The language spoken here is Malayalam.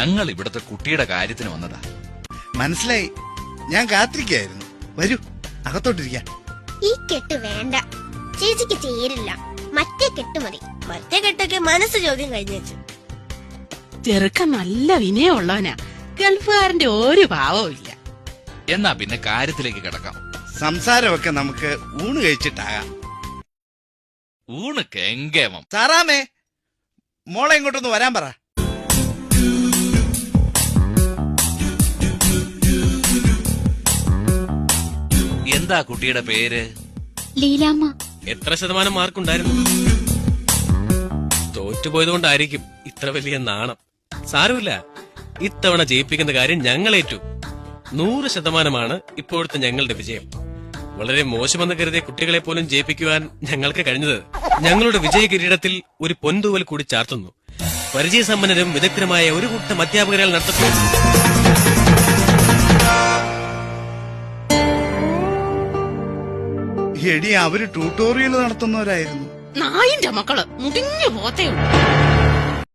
ഞങ്ങൾ ഇവിടുത്തെ കുട്ടിയുടെ കാര്യത്തിന് വന്നതാ. മനസ്സിലായി, ഞാൻ കാത്തിരിക്കായിരുന്നു. വരൂ, അകത്തോട്ടിരിക്കാം. ഈ കെട്ട് വേണ്ട, ചേച്ചിക്ക് ചേരില്ല. മറ്റേ കെട്ട് മതി. മറ്റേ കെട്ടൊക്കെ മനസ്സ് ചോദ്യം കഴിഞ്ഞു. ചെറുക്കൻ നല്ല വിനയമുള്ളവനാ. ഗൾഫുകാരന്റെ ഒരു ഭാവവും ഇല്ല. എന്നാ പിന്നെ കാര്യത്തിലേക്ക് കിടക്കാം. സംസാരമൊക്കെ നമുക്ക് ഊണ് കഴിച്ചിട്ടാകാം. ഊണ് കെങ്കേമം. സാറാമേ, മോളെ ഇങ്ങോട്ടൊന്ന് വരാൻ പറ. എന്താ കുട്ടിയുടെ പേര്? ലീലാമ്മ. എത്ര ശതമാനം മാർക്കുണ്ടായിരുന്നു? തോറ്റുപോയതുകൊണ്ടായിരിക്കും ഇത്ര വലിയ നാണം. സാരമില്ല, ഇത്തവണ ജയിപ്പിക്കുന്ന കാര്യം ഞങ്ങളേറ്റു. 100% ഇപ്പോഴത്തെ ഞങ്ങളുടെ വിജയം. വളരെ മോശമെന്ന് കരുതിയ കുട്ടികളെ പോലും ജയിപ്പിക്കുവാൻ ഞങ്ങൾക്ക് കഴിഞ്ഞത് ഞങ്ങളുടെ വിജയ കിരീടത്തിൽ ഒരു പൊൻതൂവൽ കൂടി ചാർത്തുന്നു. പരിചയസമ്പന്നരും വിദഗ്ധരുമായ ഒരു കൂട്ടം അധ്യാപകരാൽ നടത്തപ്പെടും. എടി, അവര് ട്യൂട്ടോറിയൽ നടത്തുന്നവരായിരുന്നു. നായിന്റെ മക്കള് മുടിഞ്ഞു പോത്തേയുള്ളൂ.